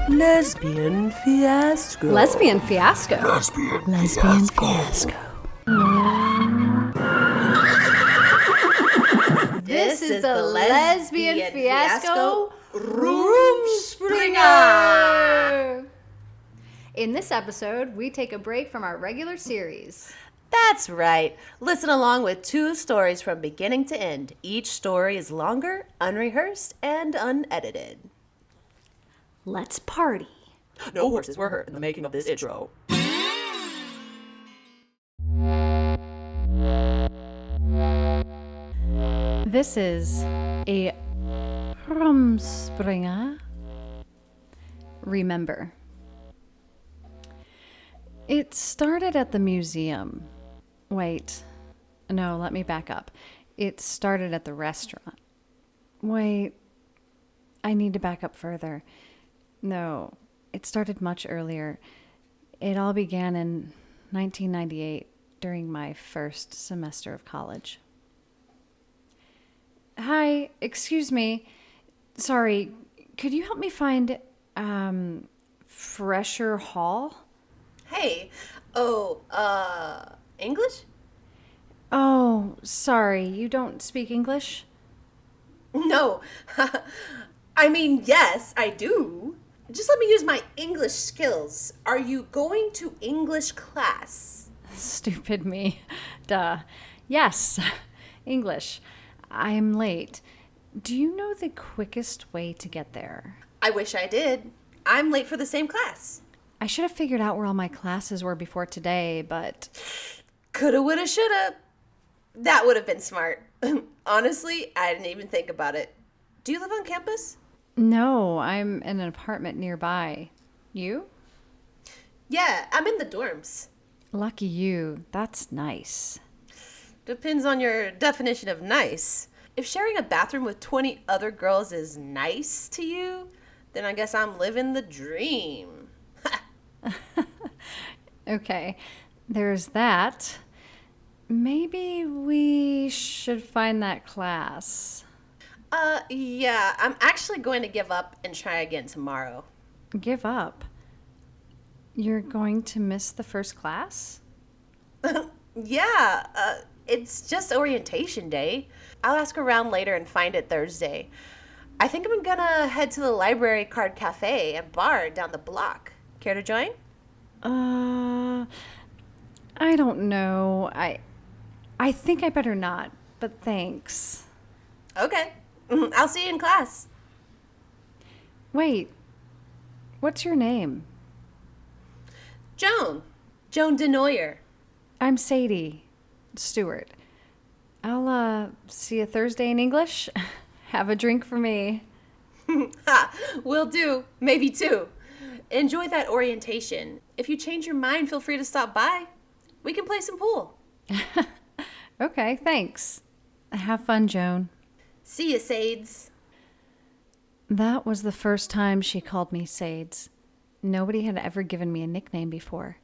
Lesbian fiasco. Lesbian fiasco. Lesbian fiasco. This is the Lesbian Fiasco Rumspringa! In this episode, we take a break from our regular series. That's right. Listen along with 2 stories from beginning to end. Each story is longer, unrehearsed, and unedited. Let's party. No horses were hurt in the making of this intro. This is a Rumspringa. Remember. It started at the museum. Wait. No, let me back up. It started at the restaurant. Wait. I need to back up further. No, it started much earlier. It all began in 1998 during my first semester of college. Hi, excuse me. Sorry, could you help me find Fresher Hall? Hey. English? Oh, sorry, you don't speak English? No. I mean, yes, I do. Just let me use my English skills. Are you going to English class? Stupid me. Duh. Yes, English. I'm late. Do you know the quickest way to get there? I wish I did. I'm late for the same class. I should have figured out where all my classes were before today, but... Coulda, woulda, shoulda. That would have been smart. Honestly, I didn't even think about it. Do you live on campus? No, I'm in an apartment nearby. You? Yeah, I'm in the dorms. Lucky you. That's nice. Depends on your definition of nice. If sharing a bathroom with 20 other girls is nice to you, then I guess I'm living the dream. Okay, there's that. Maybe we should find that class. Yeah, I'm actually going to give up and try again tomorrow. Give up? You're going to miss the first class? Yeah, it's just orientation day. I'll ask around later and find it Thursday. I think I'm gonna head to the library card cafe and bar down the block. Care to join? I don't know. I think I better not, but thanks. Okay. I'll see you in class. Wait. What's your name? Joan DeNoyer. I'm Sadie Stewart. I'll see you Thursday in English. Have a drink for me. Ha, will do. Maybe 2. Enjoy that orientation. If you change your mind, feel free to stop by. We can play some pool. Okay, thanks. Have fun, Joan. See ya, Sades. That was the first time she called me Sades. Nobody had ever given me a nickname before.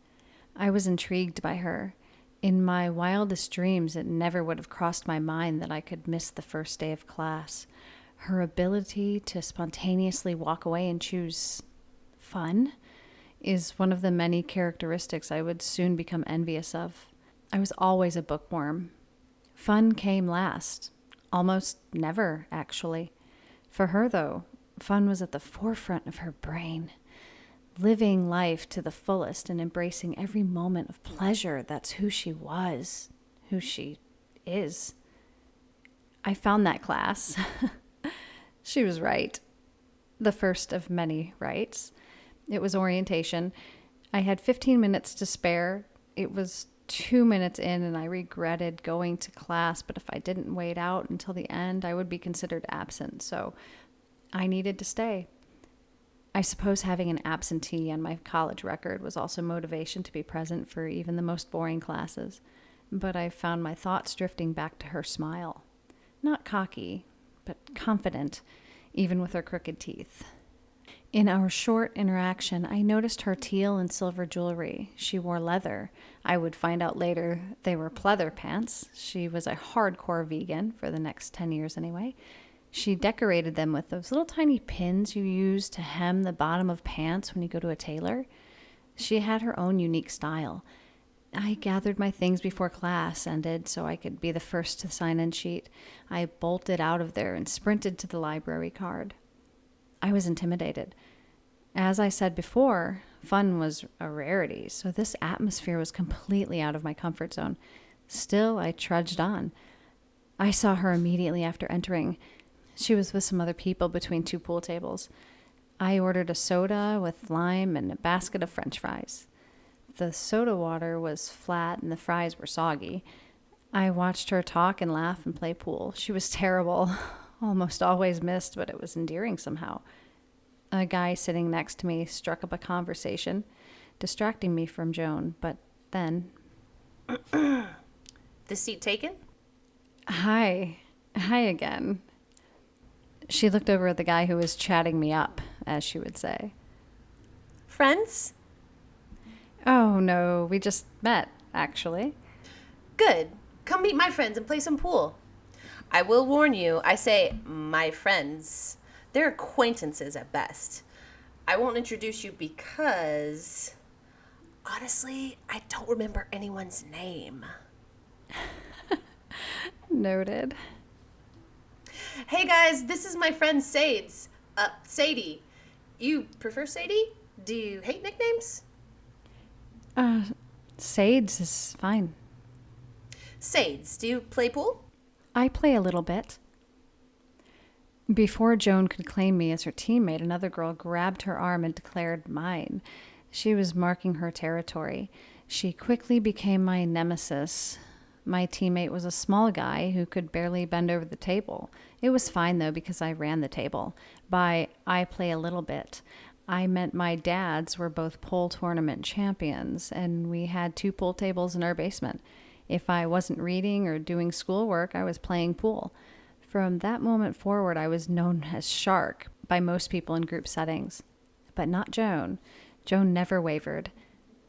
I was intrigued by her. In my wildest dreams, it never would have crossed my mind that I could miss the first day of class. Her ability to spontaneously walk away and choose fun is one of the many characteristics I would soon become envious of. I was always a bookworm. Fun came last. Almost never, actually. For her, though, fun was at the forefront of her brain. Living life to the fullest and embracing every moment of pleasure, that's who she was, who she is. I found that class. She was right. The first of many rights. It was orientation. I had 15 minutes to spare. It was 2 minutes in and I regretted going to class, but if I didn't wait out until the end, I would be considered absent, so I needed to stay. I suppose having an absentee on my college record was also motivation to be present for even the most boring classes, but I found my thoughts drifting back to her smile. Not cocky, but confident, even with her crooked teeth. In our short interaction, I noticed her teal and silver jewelry. She wore leather. I would find out later they were pleather pants. She was a hardcore vegan for the next 10 years anyway. She decorated them with those little tiny pins you use to hem the bottom of pants when you go to a tailor. She had her own unique style. I gathered my things before class ended so I could be the first to the sign-in sheet. I bolted out of there and sprinted to the library card. I was intimidated. As I said before, fun was a rarity, so this atmosphere was completely out of my comfort zone. Still, I trudged on. I saw her immediately after entering. She was with some other people between two pool tables. I ordered a soda with lime and a basket of French fries. The soda water was flat and the fries were soggy. I watched her talk and laugh and play pool. She was terrible, almost always missed, but it was endearing somehow. A guy sitting next to me struck up a conversation, distracting me from Joan, but then... The seat taken? Hi again. She looked over at the guy who was chatting me up, as she would say. Friends? Oh, no, we just met, actually. Good. Come meet my friends and play some pool. I will warn you, I say my friends. They're acquaintances at best. I won't introduce you because, honestly, I don't remember anyone's name. Noted. Hey guys, this is my friend Sadie. You prefer Sadie? Do you hate nicknames? Sades is fine. Sades, do you play pool? I play a little bit. Before Joan could claim me as her teammate, another girl grabbed her arm and declared mine. She was marking her territory. She quickly became my nemesis. My teammate was a small guy who could barely bend over the table. It was fine, though, because I ran the table. By I play a little bit, I meant my dads were both pool tournament champions, and we had 2 pool tables in our basement. If I wasn't reading or doing schoolwork, I was playing pool. From that moment forward, I was known as Shark by most people in group settings. But not Joan. Joan never wavered.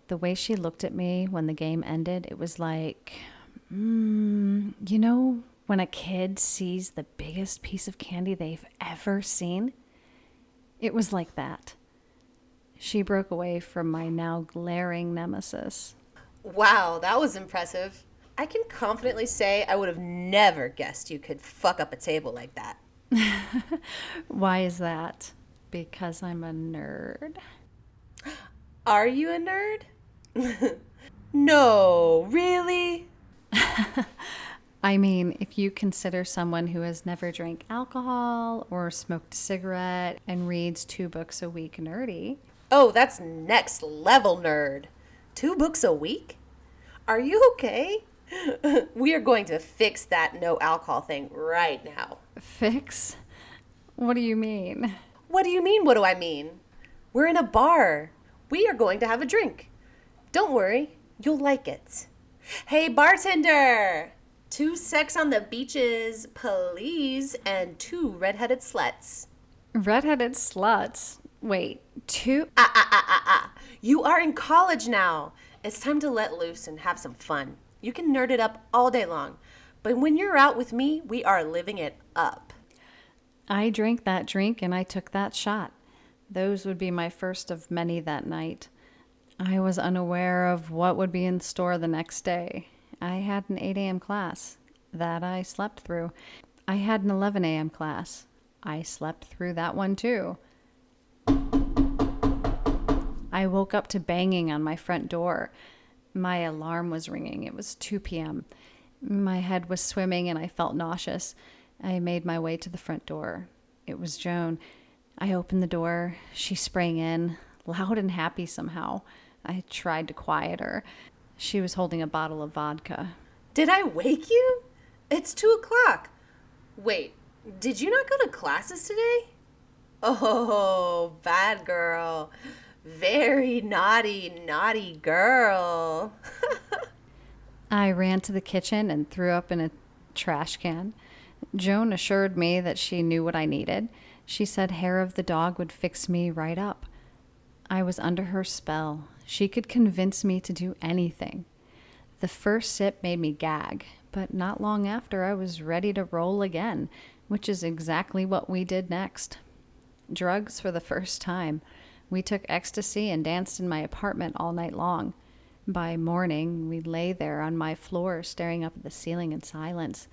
The way she looked at me when the game ended, it was like, you know, when a kid sees the biggest piece of candy they've ever seen? It was like that. She broke away from my now glaring nemesis. Wow, that was impressive. I can confidently say I would have never guessed you could fuck up a table like that. Why is that? Because I'm a nerd. Are you a nerd? No, really? I mean, if you consider someone who has never drank alcohol or smoked a cigarette and reads 2 books a week nerdy. Oh, that's next level nerd. 2 books a week? Are you okay? We are going to fix that no alcohol thing right now. Fix? What do you mean? What do you mean, what do I mean? We're in a bar. We are going to have a drink. Don't worry, you'll like it. Hey, bartender! 2 sex on the beaches, please, and 2 redheaded sluts. Redheaded sluts? Wait, 2? You are in college now. It's time to let loose and have some fun. You can nerd it up all day long. But when you're out with me, we are living it up. I drank that drink and I took that shot. Those would be my first of many that night. I was unaware of what would be in store the next day. I had an 8 a.m. class. That I slept through. I had an 11 a.m. class. I slept through that one too. I woke up to banging on my front door. My alarm was ringing. It was 2 p.m. My head was swimming and I felt nauseous. I made my way to the front door. It was Joan. I opened the door. She sprang in, loud and happy somehow. I tried to quiet her. She was holding a bottle of vodka. Did I wake you? It's 2:00. Wait, did you not go to classes today? Oh, bad girl. Very naughty, naughty girl. I ran to the kitchen and threw up in a trash can. Joan assured me that she knew what I needed. She said hair of the dog would fix me right up. I was under her spell. She could convince me to do anything. The first sip made me gag, but not long after I was ready to roll again. which is exactly what we did next. Drugs for the first time. We took ecstasy and danced in my apartment all night long. By morning, we lay there on my floor staring up at the ceiling in silence.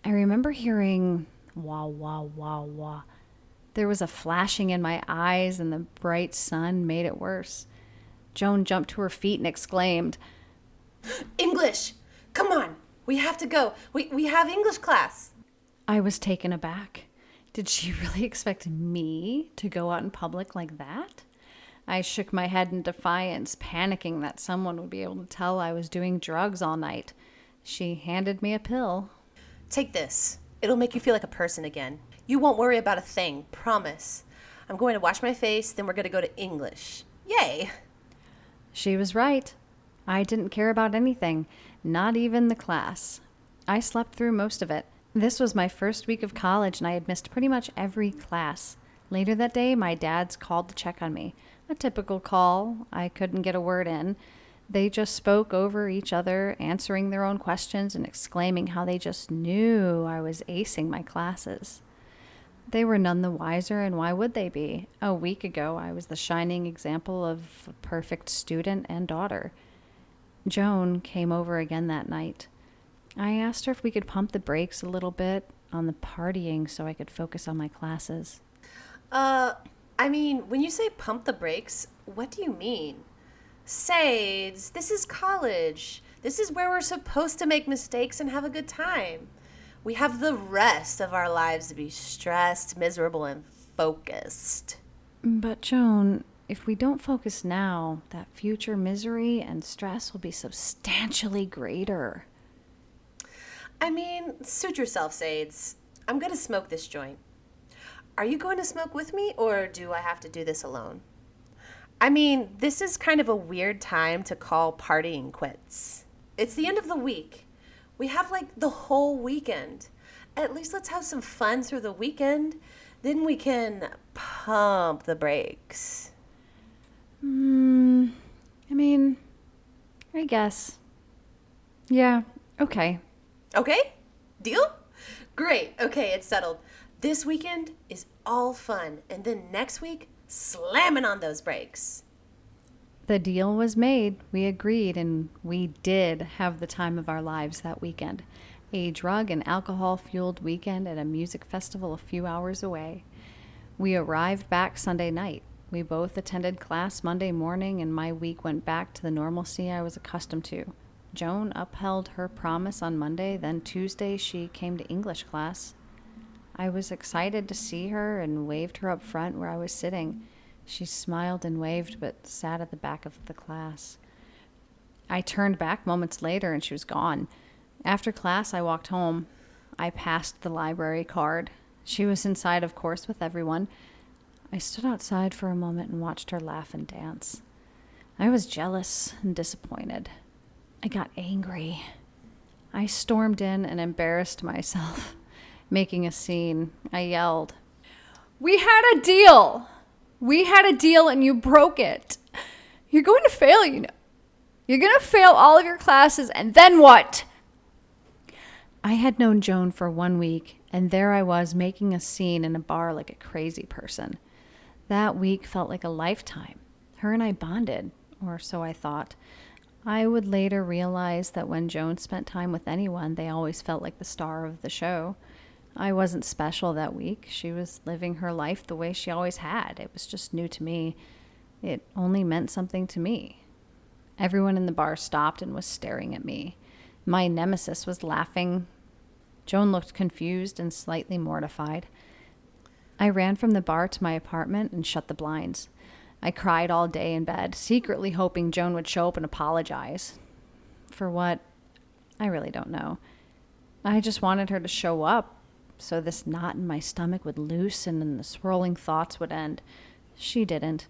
I remember hearing wah, wah, wah, wah. There was a flashing in my eyes, and the bright sun made it worse. Joan jumped to her feet and exclaimed, English! Come on! We have to go. We have English class. I was taken aback. Did she really expect me to go out in public like that? I shook my head in defiance, panicking that someone would be able to tell I was doing drugs all night. She handed me a pill. Take this. It'll make you feel like a person again. You won't worry about a thing, promise. I'm going to wash my face, then we're going to go to English. Yay! She was right. I didn't care about anything, not even the class. I slept through most of it. This was my first week of college, and I had missed pretty much every class. Later that day, my dads called to check on me. A typical call. I couldn't get a word in. They just spoke over each other, answering their own questions and exclaiming how they just knew I was acing my classes. They were none the wiser, and why would they be? A week ago, I was the shining example of a perfect student and daughter. Joan came over again that night. I asked her if we could pump the brakes a little bit on the partying so I could focus on my classes. When you say pump the brakes, what do you mean? Sades, this is college. This is where we're supposed to make mistakes and have a good time. We have the rest of our lives to be stressed, miserable, and focused. But Joan, if we don't focus now, that future misery and stress will be substantially greater. Suit yourself, Sades. I'm going to smoke this joint. Are you going to smoke with me, or do I have to do this alone? This is kind of a weird time to call partying quits. It's the end of the week. We have, the whole weekend. At least let's have some fun through the weekend. Then we can pump the brakes. I guess. Yeah, okay. Okay? Deal? Great. Okay, it's settled. This weekend is all fun, and then next week, slamming on those brakes. The deal was made. We agreed, and we did have the time of our lives that weekend. A drug and alcohol-fueled weekend at a music festival a few hours away. We arrived back Sunday night. We both attended class Monday morning, and my week went back to the normalcy I was accustomed to. Joan upheld her promise on Monday, then Tuesday she came to English class. I was excited to see her and waved her up front where I was sitting. She smiled and waved, but sat at the back of the class. I turned back moments later and she was gone. After class, I walked home. I passed the library card. She was inside, of course, with everyone. I stood outside for a moment and watched her laugh and dance. I was jealous and disappointed. I got angry. I stormed in and embarrassed myself, making a scene. I yelled, "We had a deal! We had a deal and you broke it. You're going to fail, you know. You're going to fail all of your classes, and then what?" I had known Joan for 1 week, and there I was making a scene in a bar like a crazy person. That week felt like a lifetime. Her and I bonded, or so I thought. I would later realize that when Joan spent time with anyone, they always felt like the star of the show. I wasn't special that week. She was living her life the way she always had. It was just new to me. It only meant something to me. Everyone in the bar stopped and was staring at me. My nemesis was laughing. Joan looked confused and slightly mortified. I ran from the bar to my apartment and shut the blinds. I cried all day in bed, secretly hoping Joan would show up and apologize. For what? I really don't know. I just wanted her to show up so this knot in my stomach would loosen and the swirling thoughts would end. She didn't.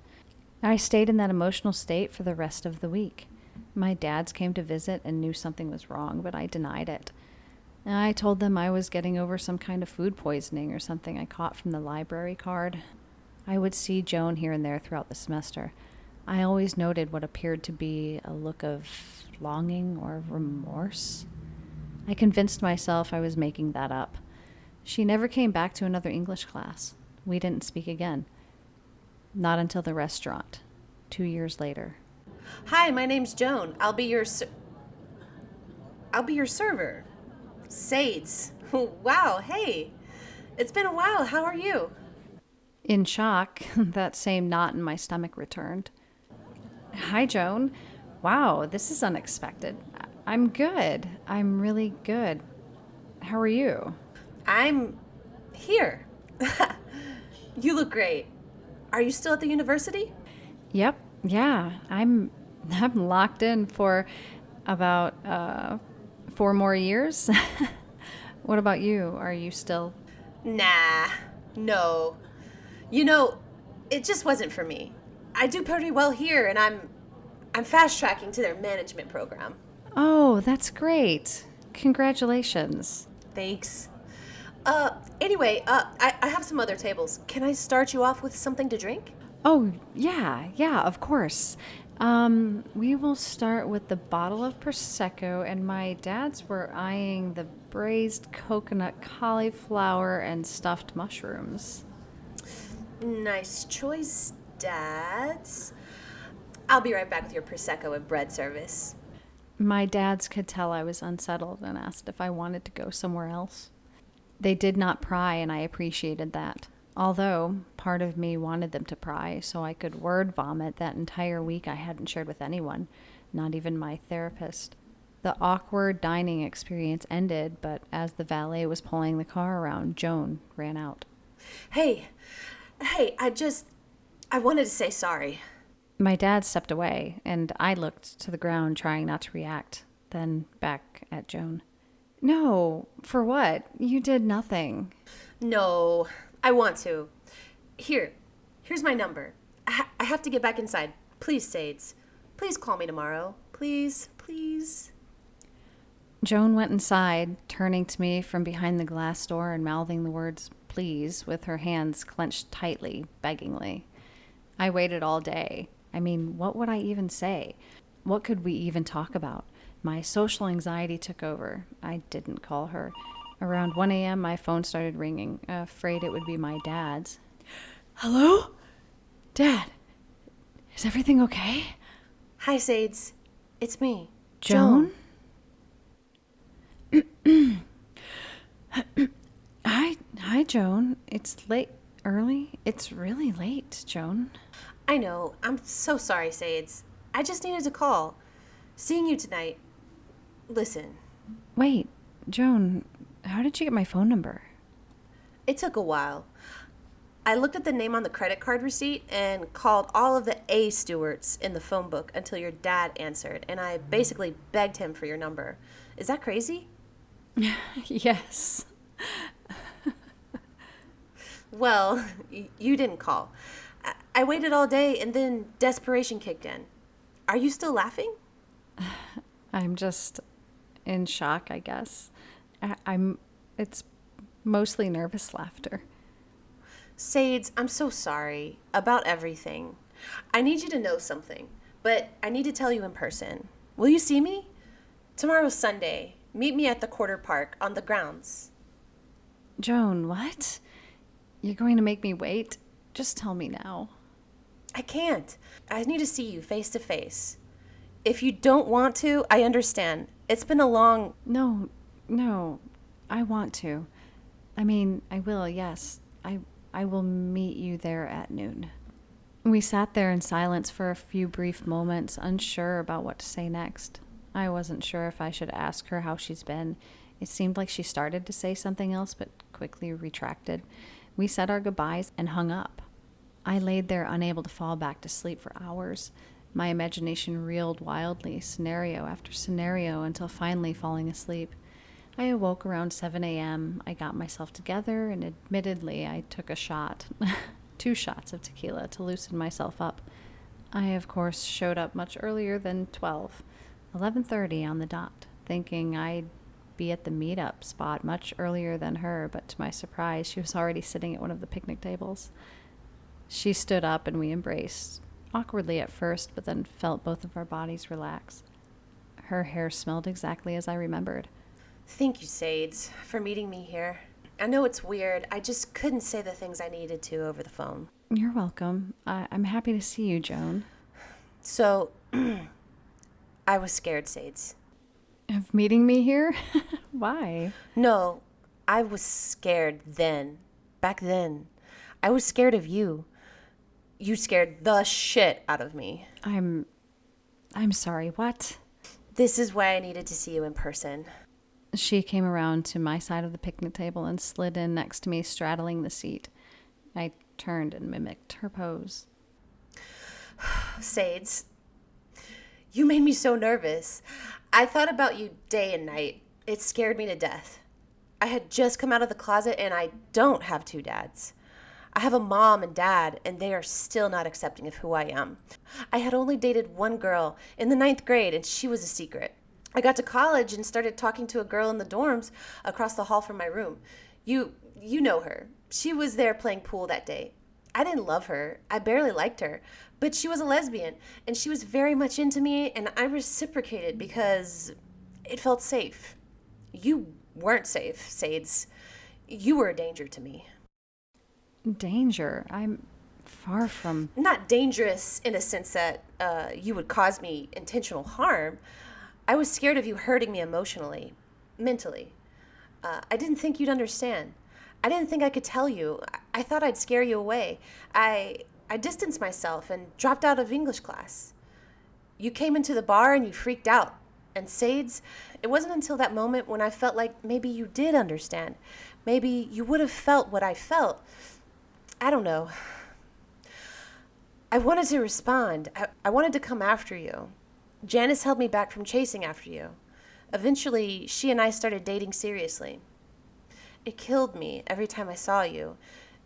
I stayed in that emotional state for the rest of the week. My dads came to visit and knew something was wrong, but I denied it. I told them I was getting over some kind of food poisoning or something I caught from the library card. I would see Joan here and there throughout the semester. I always noted what appeared to be a look of longing or remorse. I convinced myself I was making that up. She never came back to another English class. We didn't speak again. Not until the restaurant, 2 years later. Hi, my name's Joan. I'll be your server. Sades. Wow, hey. It's been a while. How are you? In shock, that same knot in my stomach returned. Hi, Joan. Wow, this is unexpected. I'm good. I'm really good. How are you? I'm here. You look great. Are you still at the university? Yep. Yeah, I'm locked in for about 4 more years. What about you? Are you still? Nah, no. You know, it just wasn't for me. I do pretty well here, and I'm fast tracking to their management program. Oh, that's great. Congratulations. Thanks. Anyway, I have some other tables. Can I start you off with something to drink? Oh, yeah, of course. We will start with the bottle of Prosecco, and my dads were eyeing the braised coconut cauliflower and stuffed mushrooms. Nice choice, Dads. I'll be right back with your Prosecco and bread service. My dads could tell I was unsettled and asked if I wanted to go somewhere else. They did not pry, and I appreciated that. Although, part of me wanted them to pry so I could word vomit that entire week I hadn't shared with anyone, not even my therapist. The awkward dining experience ended, but as the valet was pulling the car around, Joan ran out. Hey, I wanted to say sorry. My dad stepped away, and I looked to the ground, trying not to react, then back at Joan. No, for what? You did nothing. No, I want to. Here's my number. I have to get back inside. Please, Sades. Please call me tomorrow. Please, please. Joan went inside, turning to me from behind the glass door and mouthing the words, please, with her hands clenched tightly, beggingly. I waited all day. I mean, what would I even say? What could we even talk about? My social anxiety took over. I didn't call her. Around 1 a.m., my phone started ringing, afraid it would be my dad's. Hello? Dad, is everything okay? Hi, Sades. It's me. Joan? Hi, Joan. It's late. Early? It's really late, Joan. I know. I'm so sorry, Sades. I just needed to call. Seeing you tonight. Listen, Wait, Joan, how did you get my phone number? it took a while. I looked at the name on the credit card receipt and called all of the A stewards in the phone book until your dad answered, and I basically begged him for your number. Is that crazy? Yes. Well, you didn't call. I waited all day and then desperation kicked in. Are you still laughing? I'm just in shock, I guess. It's mostly nervous laughter. Sades, I'm so sorry about everything. I need you to know something, but I need to tell you in person. Will you see me? Tomorrow's Sunday. Meet me at the Quarter Park on the grounds. Joan, what? You're going to make me wait? Just tell me now. I can't. I need to see you face to face. If you don't want to, I understand. It's been a long... No, I want to. I mean, I will, yes. I will meet you there at noon. We sat there in silence for a few brief moments, unsure about what to say next. I wasn't sure if I should ask her how she's been. It seemed like she started to say something else, but quickly retracted. We said our goodbyes and hung up. I laid there unable to fall back to sleep for hours. My imagination reeled wildly, scenario after scenario, until finally falling asleep. I awoke around 7 a.m. I got myself together, and admittedly, I took a shot. 2 shots of tequila to loosen myself up. I, of course, showed up much earlier than 12, 11:30 on the dot, thinking I'd be at the meetup spot much earlier than her, but to my surprise, she was already sitting at one of the picnic tables. She stood up and we embraced, awkwardly at first, but then felt both of our bodies relax. Her hair smelled exactly as I remembered. Thank you, Sades, for meeting me here. I know it's weird. I just couldn't say the things I needed to over the phone. You're welcome. I'm happy to see you, Joan. So, I was scared, Sades. Of meeting me here? Why? No, I was scared then. Back then. I was scared of you. You scared the shit out of me. I'm sorry, what? This is why I needed to see you in person. She came around to my side of the picnic table and slid in next to me, straddling the seat. I turned and mimicked her pose. Sades, you made me so nervous. I thought about you day and night. It scared me to death. I had just come out of the closet and I don't have two dads. I have a mom and dad, and they are still not accepting of who I am. I had only dated one girl in the 9th grade, and she was a secret. I got to college and started talking to a girl in the dorms across the hall from my room. You know her. She was there playing pool that day. I didn't love her. I barely liked her. But she was a lesbian, and she was very much into me, and I reciprocated because it felt safe. You weren't safe, Sades. You were a danger to me. Danger? I'm far from... Not dangerous in a sense that you would cause me intentional harm. I was scared of you hurting me emotionally, mentally. I didn't think you'd understand. I didn't think I could tell you. I thought I'd scare you away. I distanced myself and dropped out of English class. You came into the bar and you freaked out. And Sades, it wasn't until that moment when I felt like maybe you did understand. Maybe you would have felt what I felt. I don't know. I wanted to respond. I wanted to come after you. Janice held me back from chasing after you. Eventually, she and I started dating seriously. It killed me every time I saw you.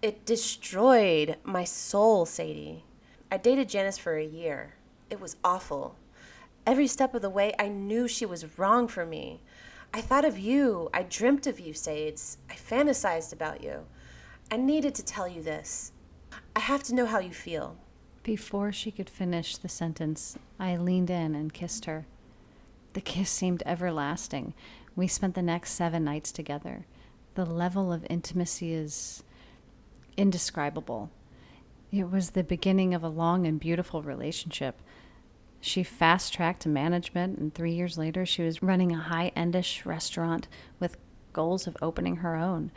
It destroyed my soul, Sadie. I dated Janice for a year. It was awful. Every step of the way, I knew she was wrong for me. I thought of you. I dreamt of you, Sades. I fantasized about you. I needed to tell you this. I have to know how you feel. Before she could finish the sentence, I leaned in and kissed her. The kiss seemed everlasting. We spent the next 7 nights together. The level of intimacy is indescribable. It was the beginning of a long and beautiful relationship. She fast-tracked to management, and 3 years later, she was running a high-endish restaurant with goals of opening her own.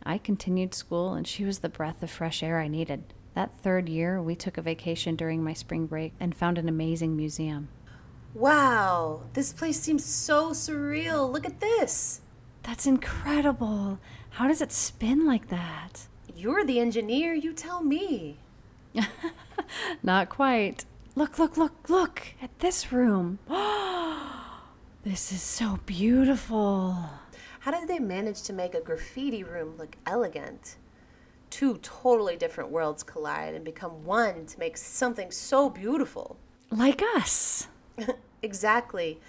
I continued school, and she was the breath of fresh air I needed. That 3rd year, we took a vacation during my spring break and found an amazing museum. Wow, this place seems so surreal. Look at this. That's incredible. How does it spin like that? You're the engineer, you tell me. Not quite. Look at this room. This is so beautiful. How did they manage to make a graffiti room look elegant? 2 totally different worlds collide and become one to make something so beautiful. Like us. Exactly.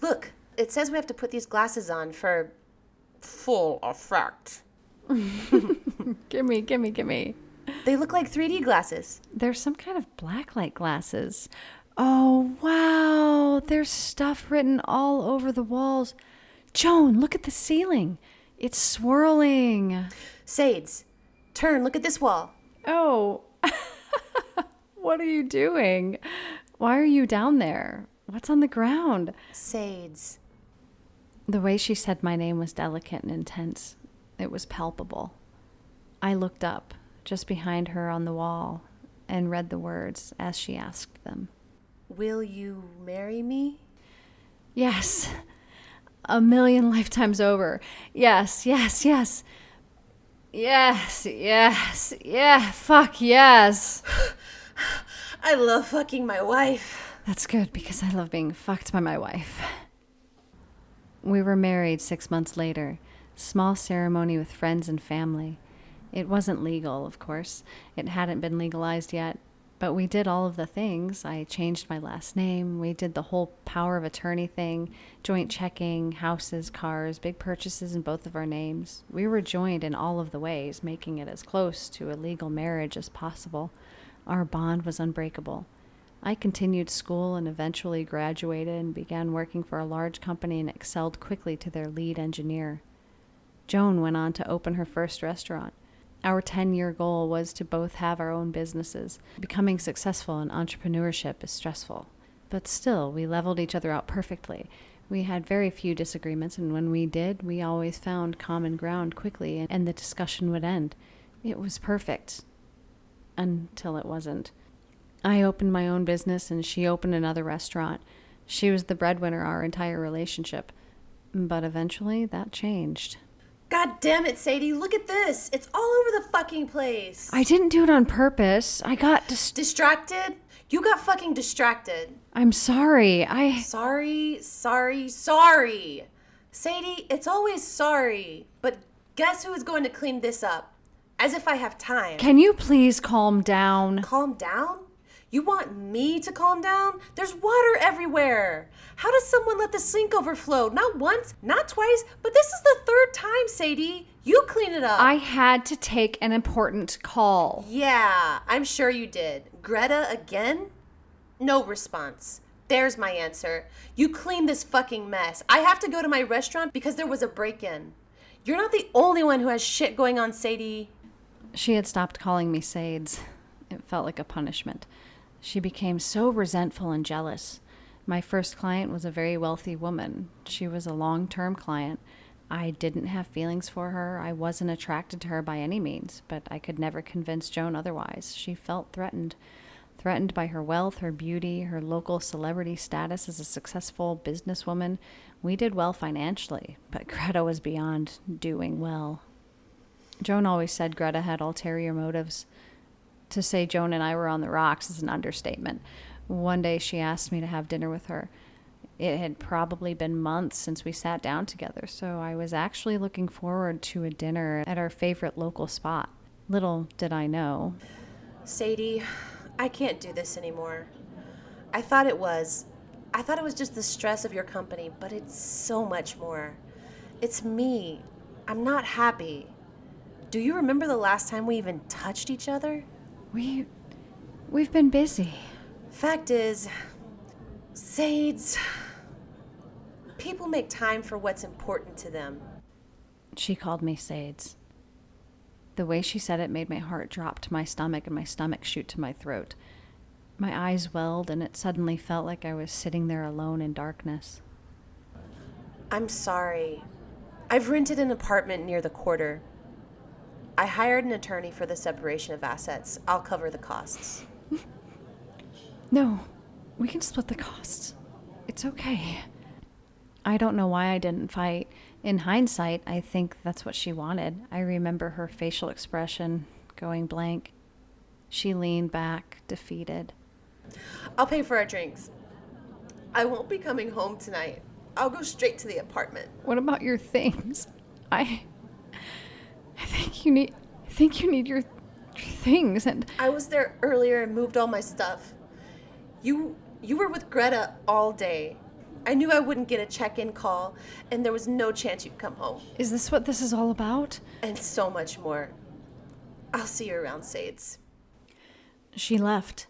Look, it says we have to put these glasses on for full effect. Gimme. They look like 3D glasses. There's some kind of blacklight glasses. Oh, wow. There's stuff written all over the walls. Joan, look at the ceiling. It's swirling. Sades, turn, look at this wall. Oh, what are you doing? Why are you down there? What's on the ground? Sades. The way she said my name was delicate and intense. It was palpable. I looked up, just behind her on the wall, and read the words as she asked them. Will you marry me? Yes. 1,000,000 lifetimes over. Yes. Yes, fuck yes. I love fucking my wife. That's good, because I love being fucked by my wife. We were married 6 months later. Small ceremony with friends and family. It wasn't legal, of course. It hadn't been legalized yet. But we did all of the things. I changed my last name. We did the whole power of attorney thing, joint checking, houses, cars, big purchases in both of our names. We were joined in all of the ways, making it as close to a legal marriage as possible. Our bond was unbreakable. I continued school and eventually graduated and began working for a large company and excelled quickly to their lead engineer. Joan went on to open her first restaurant. Our 10-year goal was to both have our own businesses. Becoming successful in entrepreneurship is stressful. But still, we leveled each other out perfectly. We had very few disagreements, and when we did, we always found common ground quickly, and the discussion would end. It was perfect. Until it wasn't. I opened my own business, and she opened another restaurant. She was the breadwinner our entire relationship. But eventually, that changed. God damn it, Sadie, look at this. It's all over the fucking place. I didn't do it on purpose. I got distracted? You got fucking distracted. I'm sorry. Sorry. Sadie, it's always sorry. But guess who is going to clean this up? As if I have time. Can you please calm down? Calm down? You want me to calm down? There's water everywhere. How does someone let the sink overflow? Not once, not twice, but this is the third time, Sadie. You clean it up. I had to take an important call. Yeah, I'm sure you did. Greta again? No response. There's my answer. You clean this fucking mess. I have to go to my restaurant because there was a break-in. You're not the only one who has shit going on, Sadie. She had stopped calling me Sades. It felt like a punishment. She became so resentful and jealous. My first client was a very wealthy woman. She was a long-term client. I didn't have feelings for her. I wasn't attracted to her by any means, but I could never convince Joan otherwise. She felt threatened. Threatened by her wealth, her beauty, her local celebrity status as a successful businesswoman. We did well financially, but Greta was beyond doing well. Joan always said Greta had ulterior motives. To say Joan and I were on the rocks is an understatement. One day she asked me to have dinner with her. It had probably been months since we sat down together, so I was actually looking forward to a dinner at our favorite local spot. Little did I know. Sadie, I can't do this anymore. I thought it was just the stress of your company, but it's so much more. It's me. I'm not happy. Do you remember the last time we even touched each other? We've been busy. Fact is, Sades, people make time for what's important to them. She called me Sades. The way she said it made my heart drop to my stomach and my stomach shoot to my throat. My eyes welled, and it suddenly felt like I was sitting there alone in darkness. I'm sorry. I've rented an apartment near the quarter. I hired an attorney for the separation of assets. I'll cover the costs. No, we can split the costs. It's okay. I don't know why I didn't fight. In hindsight, I think that's what she wanted. I remember her facial expression going blank. She leaned back, defeated. I'll pay for our drinks. I won't be coming home tonight. I'll go straight to the apartment. What about your things? I think you need your things, and I was there earlier and moved all my stuff. You were with Greta all day. I knew I wouldn't get a check-in call, and there was no chance you'd come home. Is this what this is all about? And so much more. I'll see you around, Sades. She left.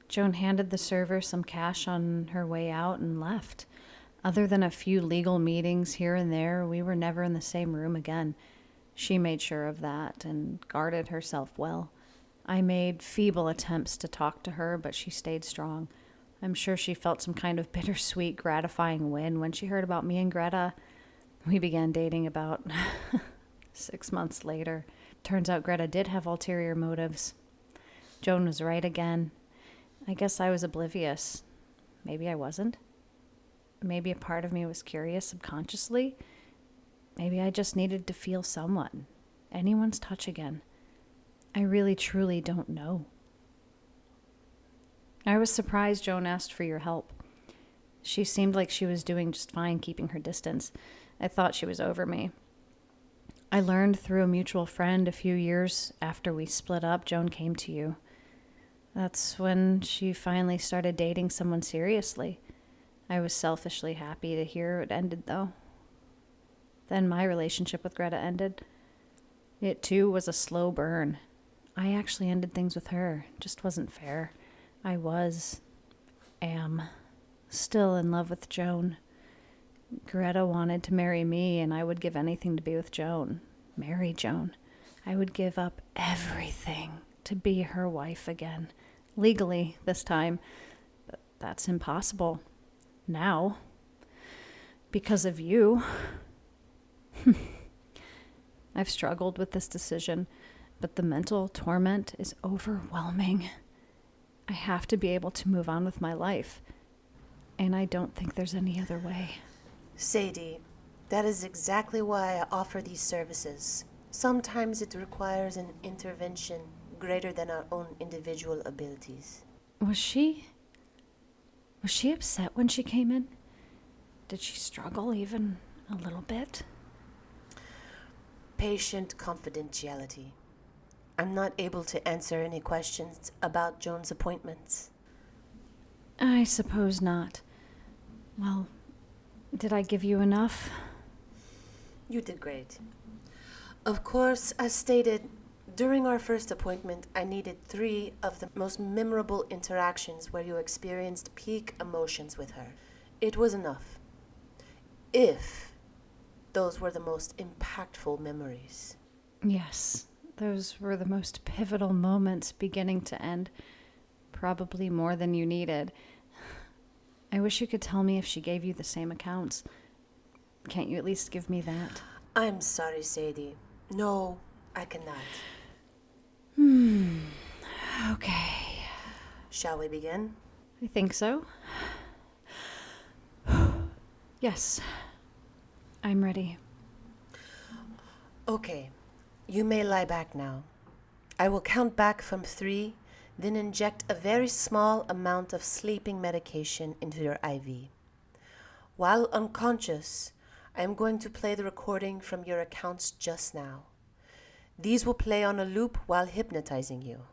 Joan handed the server some cash on her way out and left. Other than a few legal meetings here and there, we were never in the same room again. She made sure of that and guarded herself well. I made feeble attempts to talk to her, but she stayed strong. I'm sure she felt some kind of bittersweet, gratifying win when she heard about me and Greta. We began dating about 6 months later. Turns out Greta did have ulterior motives. Joan was right again. I guess I was oblivious. Maybe I wasn't. Maybe a part of me was curious subconsciously. Maybe I just needed to feel someone, anyone's touch again. I really, truly don't know. I was surprised Joan asked for your help. She seemed like she was doing just fine keeping her distance. I thought she was over me. I learned through a mutual friend a few years after we split up, Joan came to you. That's when she finally started dating someone seriously. I was selfishly happy to hear it ended, though. Then my relationship with Greta ended. It, too, was a slow burn. I actually ended things with her. Just wasn't fair. I am still in love with Joan. Greta wanted to marry me, and I would give anything to be with Joan. Marry Joan. I would give up everything to be her wife again. Legally, this time. But that's impossible. Now. Because of you. I've struggled with this decision, but the mental torment is overwhelming. I have to be able to move on with my life, and I don't think there's any other way. Sadie, that is exactly why I offer these services. Sometimes it requires an intervention greater than our own individual abilities. Was she upset when she came in? Did she struggle even a little bit? Patient confidentiality. I'm not able to answer any questions about Joan's appointments. I suppose not. Well, did I give you enough? You did great. Of course, as stated, during our first appointment, I needed 3 of the most memorable interactions where you experienced peak emotions with her. It was enough. If those were the most impactful memories. Yes, those were the most pivotal moments beginning to end. Probably more than you needed. I wish you could tell me if she gave you the same accounts. Can't you at least give me that? I'm sorry, Sadie. No, I cannot. Okay. Shall we begin? I think so. Yes. I'm ready. Okay, you may lie back now. I will count back from 3, then inject a very small amount of sleeping medication into your IV. While unconscious, I am going to play the recording from your accounts just now. These will play on a loop while hypnotizing you.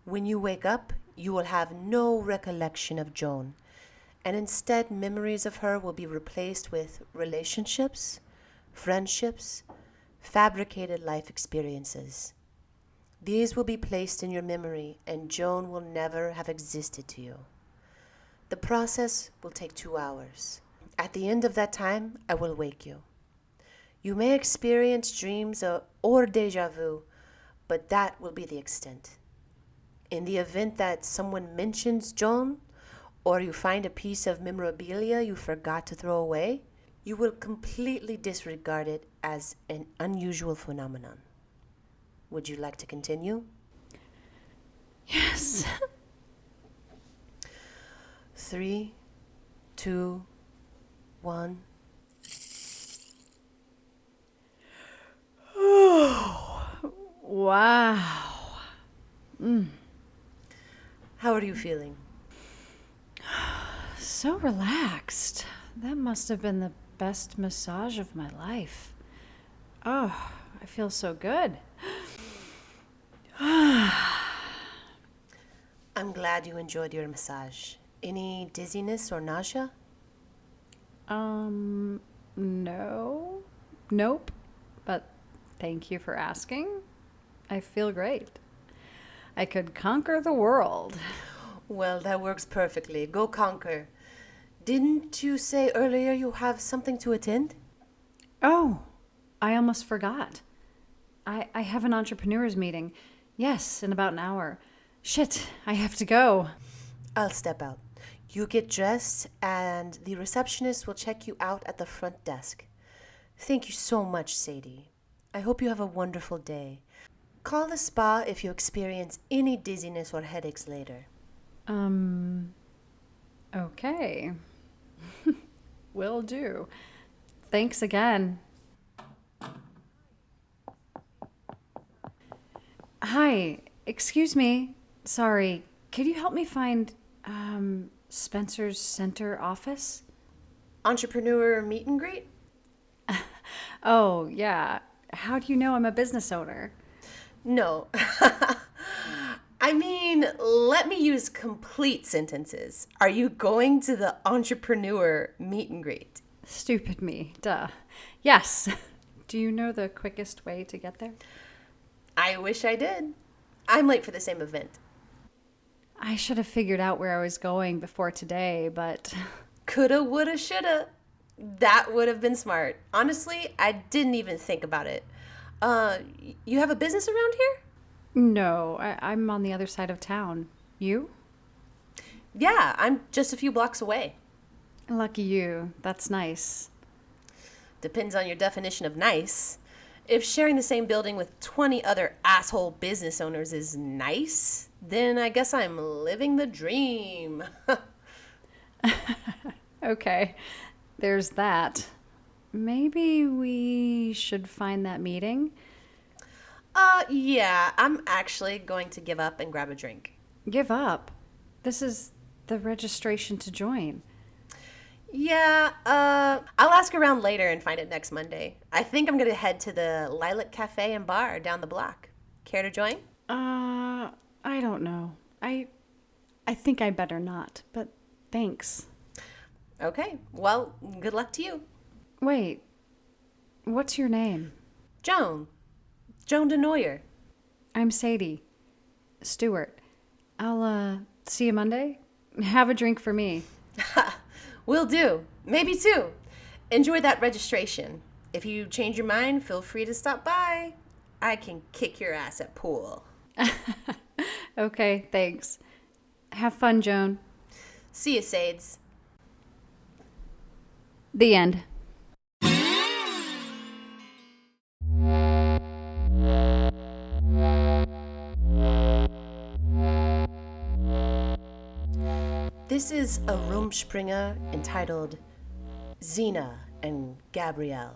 When you wake up, you will have no recollection of Joan, and instead memories of her will be replaced with relationships, friendships, fabricated life experiences. These will be placed in your memory, and Joan will never have existed to you. The process will take 2 hours. At the end of that time, I will wake you. You may experience dreams or déjà vu, but that will be the extent. In the event that someone mentions Joan, or you find a piece of memorabilia you forgot to throw away, you will completely disregard it as an unusual phenomenon. Would you like to continue? Yes. 3, 2, 1. Wow. How are you feeling? So relaxed. That must have been the best massage of my life. Oh, I feel so good. I'm glad you enjoyed your massage. Any dizziness or nausea? No. Nope. But thank you for asking. I feel great. I could conquer the world. Well, that works perfectly. Go conquer. Didn't you say earlier you have something to attend? Oh, I almost forgot. I have an entrepreneurs meeting. Yes, in about an hour. Shit, I have to go. I'll step out. You get dressed, and the receptionist will check you out at the front desk. Thank you so much, Sadie. I hope you have a wonderful day. Call the spa if you experience any dizziness or headaches later. Okay. Will do. Thanks again. Hi, excuse me. Sorry, could you help me find Spencer's center office? Entrepreneur meet and greet? Oh, yeah. How do you know I'm a business owner? No. I mean, let me use complete sentences. Are you going to the entrepreneur meet and greet? Stupid me. Duh. Yes. Do you know the quickest way to get there? I wish I did. I'm late for the same event. I should have figured out where I was going before today, but... Coulda, woulda, shoulda. That would have been smart. Honestly, I didn't even think about it. Uh, you have a business around here? No, I'm on the other side of town. You? Yeah, I'm just a few blocks away. Lucky you. That's nice. Depends on your definition of nice. If sharing the same building with 20 other asshole business owners is nice, then I guess I'm living the dream. Okay, there's that. Maybe we should find that meeting. Yeah, I'm actually going to give up and grab a drink. Give up. This is the registration to join. Yeah, I'll ask around later and find it next Monday. I think I'm gonna head to the Lilac Cafe and Bar down the block. Care to join? I don't know. I think I better not, but thanks. Okay, well, good luck to you. Wait, what's your name? Joan. Joan DeNoyer. I'm Sadie. Stewart. I'll, see you Monday? Have a drink for me. Will do. Maybe two. Enjoy that registration. If you change your mind, feel free to stop by. I can kick your ass at pool. Okay, thanks. Have fun, Joan. See you, Sades. The end. This is a Rumspringa entitled Xena and Gabrielle.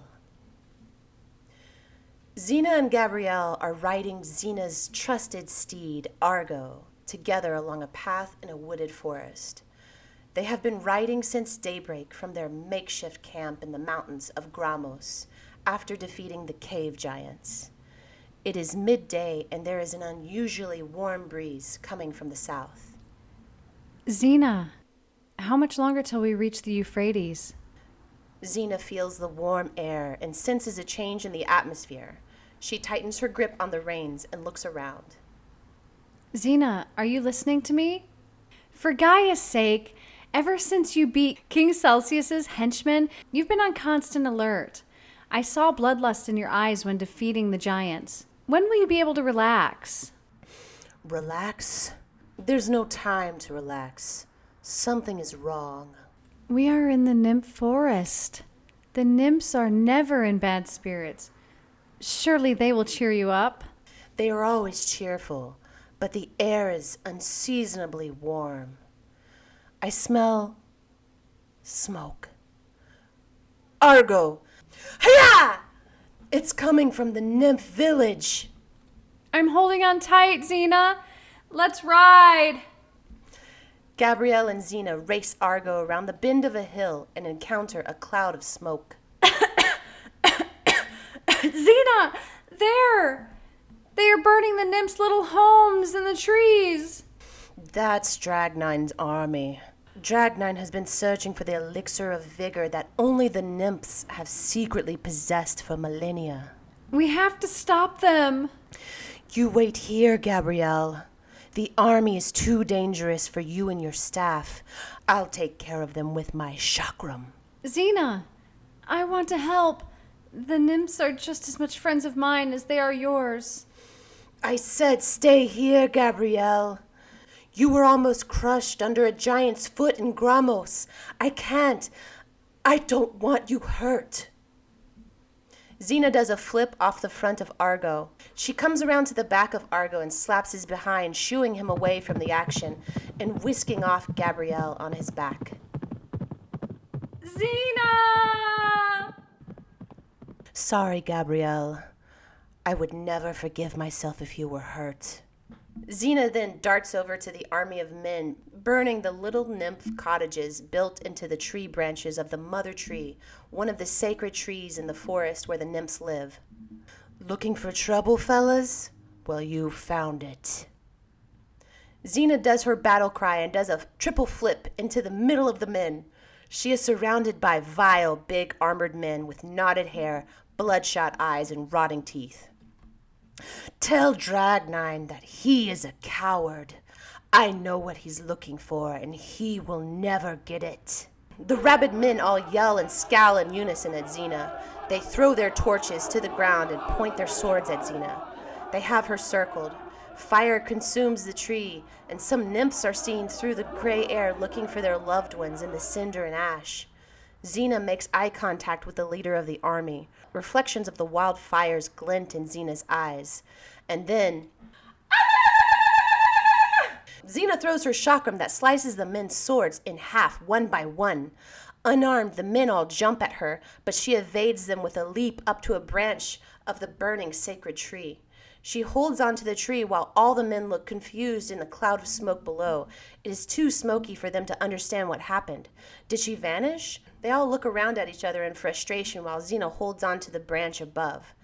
Xena and Gabrielle are riding Xena's trusted steed, Argo, together along a path in a wooded forest. They have been riding since daybreak from their makeshift camp in the mountains of Gramos after defeating the cave giants. It is midday and there is an unusually warm breeze coming from the south. Xena, how much longer till we reach the Euphrates? Xena feels the warm air and senses a change in the atmosphere. She tightens her grip on the reins and looks around. Xena, are you listening to me? For Gaia's sake, ever since you beat King Celsius's henchmen, you've been on constant alert. I saw bloodlust in your eyes when defeating the giants. When will you be able to relax? Relax? There's no time to relax. Something is wrong. We are in the nymph forest. The nymphs are never in bad spirits. Surely they will cheer you up. They are always cheerful, but the air is unseasonably warm. I smell smoke. Argo! Hiya! It's coming from the nymph village. I'm holding on tight, Xena. Let's ride. Gabrielle and Xena race Argo around the bend of a hill and encounter a cloud of smoke. Xena, there! They are burning the nymphs' little homes in the trees. That's Dragnine's army. Dragnine has been searching for the elixir of vigor that only the nymphs have secretly possessed for millennia. We have to stop them. You wait here, Gabrielle. The army is too dangerous for you and your staff. I'll take care of them with my chakram. Xena, I want to help. The nymphs are just as much friends of mine as they are yours. I said stay here, Gabrielle. You were almost crushed under a giant's foot in Gramos. I can't. I don't want you hurt. Xena does a flip off the front of Argo. She comes around to the back of Argo and slaps his behind, shooing him away from the action and whisking off Gabrielle on his back. Xena! Sorry, Gabrielle. I would never forgive myself if you were hurt. Xena then darts over to the army of men, burning the little nymph cottages built into the tree branches of the mother tree, one of the sacred trees in the forest where the nymphs live. Looking for trouble, fellas? Well, you found it. Xena does her battle cry and does a triple flip into the middle of the men. She is surrounded by vile, big, armored men with knotted hair, bloodshot eyes, and rotting teeth. Tell Dragnine that he is a coward. I know what he's looking for, and he will never get it. The rabid men all yell and scowl in unison at Xena. They throw their torches to the ground and point their swords at Xena. They have her circled. Fire consumes the tree, and some nymphs are seen through the gray air looking for their loved ones in the cinder and ash. Xena makes eye contact with the leader of the army. Reflections of the wildfires glint in Xena's eyes. And then Xena throws her chakram that slices the men's swords in half, one by one. Unarmed, the men all jump at her, but she evades them with a leap up to a branch of the burning sacred tree. She holds onto the tree while all the men look confused in the cloud of smoke below. It is too smoky for them to understand what happened. Did she vanish? They all look around at each other in frustration while Xena holds onto the branch above.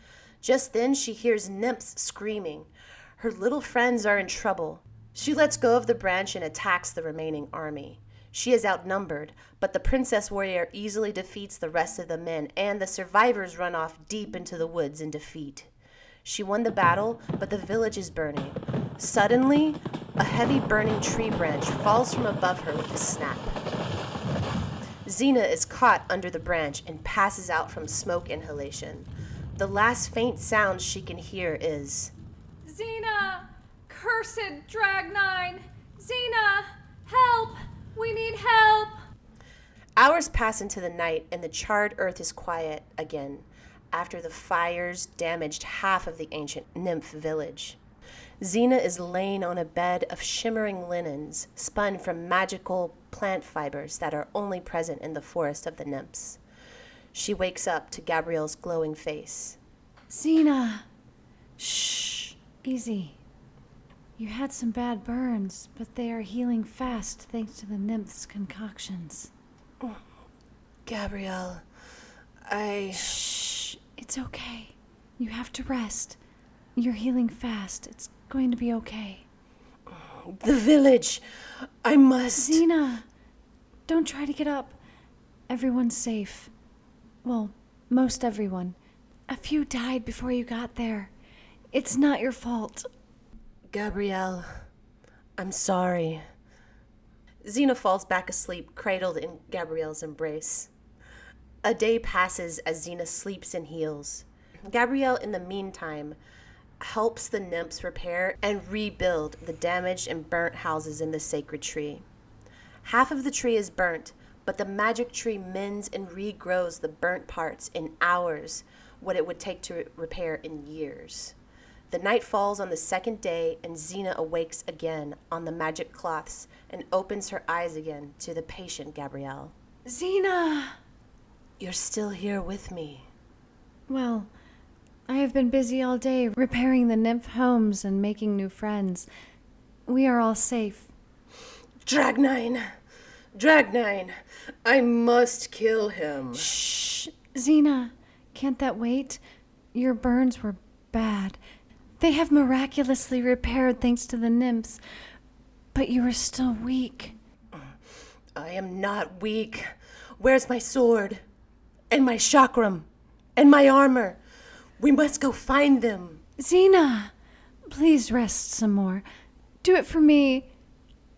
Just then she hears nymphs screaming. Her little friends are in trouble. She lets go of the branch and attacks the remaining army. She is outnumbered, but the princess warrior easily defeats the rest of the men, and the survivors run off deep into the woods in defeat. She won the battle, but the village is burning. Suddenly, a heavy burning tree branch falls from above her with a snap. Xena is caught under the branch and passes out from smoke inhalation. The last faint sound she can hear is, Xena! Cursed Dragnine! Xena! Help! We need help! Hours pass into the night, and the charred earth is quiet again, after the fires damaged half of the ancient nymph village. Xena is laying on a bed of shimmering linens, spun from magical plant fibers that are only present in the forest of the nymphs. She wakes up to Gabrielle's glowing face. Xena! Shh! Easy. You had some bad burns, but they are healing fast thanks to the nymph's concoctions. Gabrielle, Shh! It's okay. You have to rest. You're healing fast. It's going to be okay. The village! I must... Xena! Don't try to get up. Everyone's safe. Well, most everyone. A few died before you got there. It's not your fault. Gabrielle, I'm sorry. Xena falls back asleep, cradled in Gabrielle's embrace. A day passes as Xena sleeps and heals. Gabrielle, in the meantime, helps the nymphs repair and rebuild the damaged and burnt houses in the sacred tree. Half of the tree is burnt, but the magic tree mends and regrows the burnt parts in hours, what it would take to repair in years. The night falls on the second day, and Xena awakes again on the magic cloths and opens her eyes again to the patient Gabrielle. Xena! You're still here with me. Well, I have been busy all day repairing the nymph homes and making new friends. We are all safe. Dragnine! Dragnine! I must kill him. Shh! Xena, can't that wait? Your burns were bad. They have miraculously repaired thanks to the nymphs, but you are still weak. I am not weak. Where's my sword? And my chakram? And my armor? We must go find them. Xena, please rest some more. Do it for me.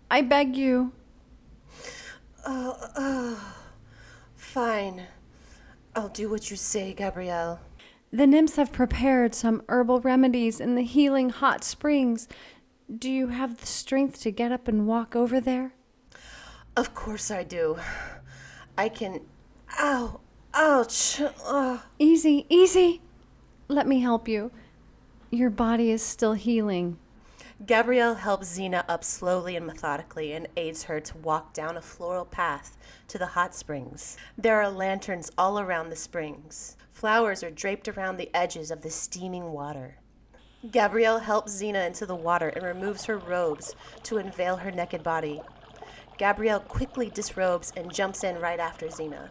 I beg you. Fine. I'll do what you say, Gabrielle. The nymphs have prepared some herbal remedies in the healing hot springs. Do you have the strength to get up and walk over there? Of course I do. I can... Ow! Ouch! Easy, easy. Let me help you. Your body is still healing. Gabrielle helps Xena up slowly and methodically and aids her to walk down a floral path to the hot springs. There are lanterns all around the springs. Flowers are draped around the edges of the steaming water. Gabrielle helps Xena into the water and removes her robes to unveil her naked body. Gabrielle quickly disrobes and jumps in right after Xena.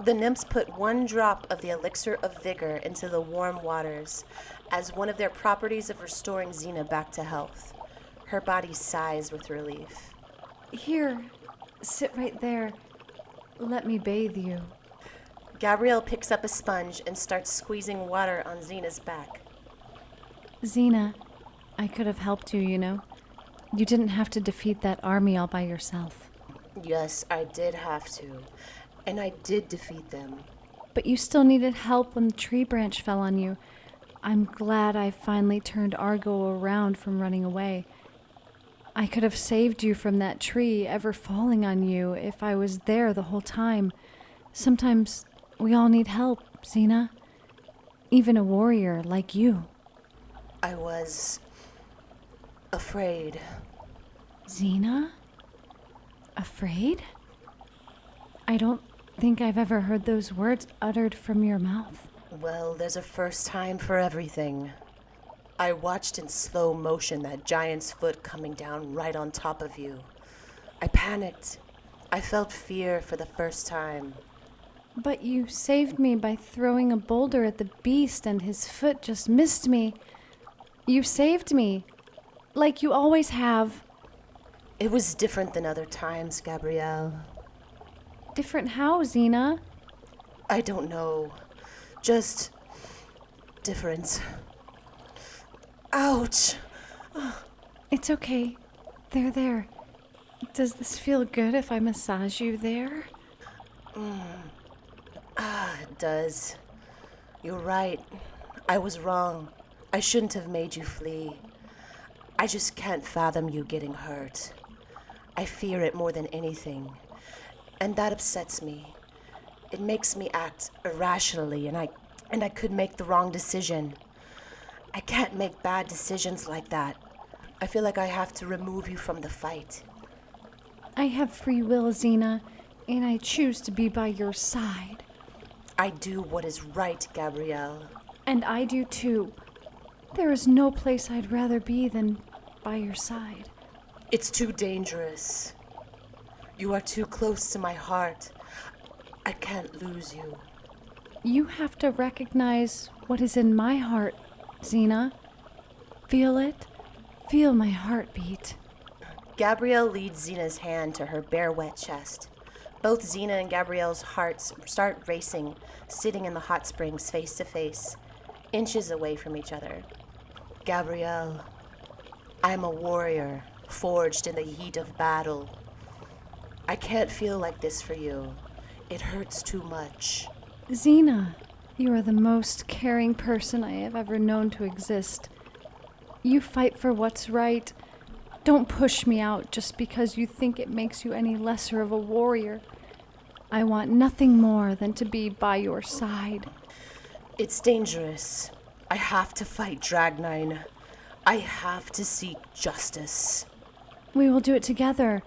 The nymphs put one drop of the elixir of vigor into the warm waters as one of their properties of restoring Xena back to health. Her body sighs with relief. Here, sit right there. Let me bathe you. Gabrielle picks up a sponge and starts squeezing water on Xena's back. Xena, I could have helped you, you know. You didn't have to defeat that army all by yourself. Yes, I did have to. And I did defeat them. But you still needed help when the tree branch fell on you. I'm glad I finally turned Argo around from running away. I could have saved you from that tree ever falling on you if I was there the whole time. Sometimes we all need help, Xena. Even a warrior like you. I was afraid. Xena? Afraid? I don't think I've ever heard those words uttered from your mouth. Well, there's a first time for everything. I watched in slow motion that giant's foot coming down right on top of you. I panicked. I felt fear for the first time. But you saved me by throwing a boulder at the beast and his foot just missed me. You saved me, like you always have. It was different than other times, Gabrielle. Different how, Xena? I don't know. Just different. Ouch! It's okay. There. Does this feel good if I massage you there? It does. You're right. I was wrong. I shouldn't have made you flee. I just can't fathom you getting hurt. I fear it more than anything. And that upsets me. It makes me act irrationally, and I could make the wrong decision. I can't make bad decisions like that. I feel like I have to remove you from the fight. I have free will, Xena, and I choose to be by your side. I do what is right, Gabrielle. And I do too. There is no place I'd rather be than by your side. It's too dangerous. You are too close to my heart. I can't lose you. You have to recognize what is in my heart, Xena. Feel it. Feel my heartbeat. Gabrielle leads Xena's hand to her bare, wet chest. Both Xena and Gabrielle's hearts start racing, sitting in the hot springs face to face, inches away from each other. Gabrielle, I'm a warrior, forged in the heat of battle. I can't feel like this for you. It hurts too much. Xena, you are the most caring person I have ever known to exist. You fight for what's right. Don't push me out just because you think it makes you any lesser of a warrior. I want nothing more than to be by your side. It's dangerous. I have to fight Dragnine. I have to seek justice. We will do it together.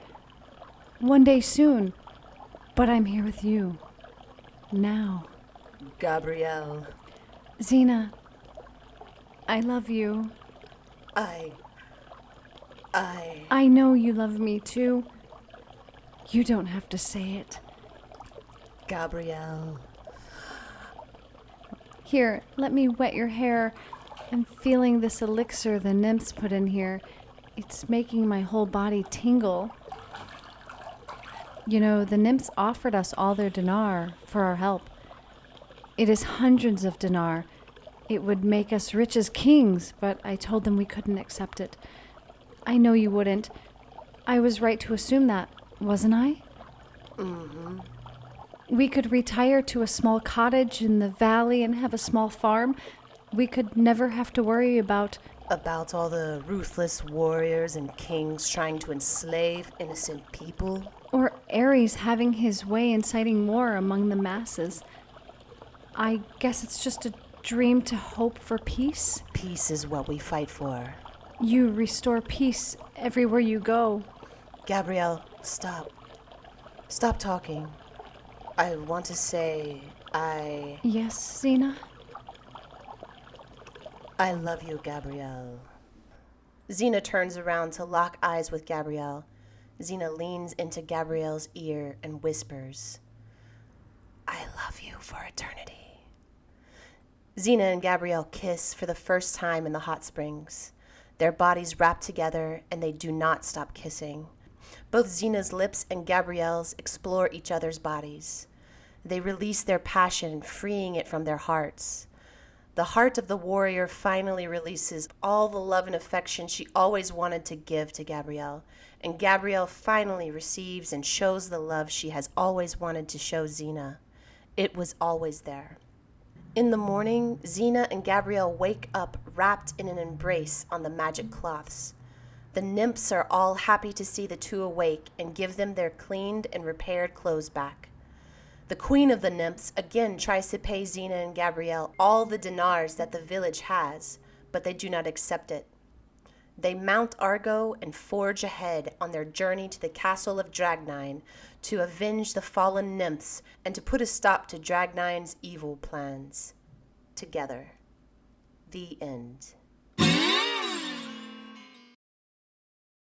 One day soon. But I'm here with you. Now. Gabrielle, Xena, I love you. I know you love me too. You don't have to say it. Gabrielle. Here, let me wet your hair. I'm feeling this elixir the nymphs put in here. It's making my whole body tingle. You know, the nymphs offered us all their dinar for our help. It is hundreds of dinar. It would make us rich as kings, but I told them we couldn't accept it. I know you wouldn't. I was right to assume that, wasn't I? Mm-hmm. We could retire to a small cottage in the valley and have a small farm. We could never have to worry about all the ruthless warriors and kings trying to enslave innocent people. Or Ares having his way inciting war among the masses. I guess it's just a dream to hope for peace. Peace is what we fight for. You restore peace everywhere you go. Gabrielle, stop. Stop talking. I want to say Yes, Xena? I love you, Gabrielle. Xena turns around to lock eyes with Gabrielle. Xena leans into Gabrielle's ear and whispers, I love you for eternity. Xena and Gabrielle kiss for the first time in the hot springs. Their bodies wrap together and they do not stop kissing. Both Xena's lips and Gabrielle's explore each other's bodies. They release their passion, freeing it from their hearts. The heart of the warrior finally releases all the love and affection she always wanted to give to Gabrielle, and Gabrielle finally receives and shows the love she has always wanted to show Xena. It was always there. In the morning, Xena and Gabrielle wake up wrapped in an embrace on the magic cloths. The nymphs are all happy to see the two awake and give them their cleaned and repaired clothes back. The queen of the nymphs again tries to pay Xena and Gabrielle all the dinars that the village has, but they do not accept it. They mount Argo and forge ahead on their journey to the castle of Dragnine to avenge the fallen nymphs and to put a stop to Dragnine's evil plans. Together. The end.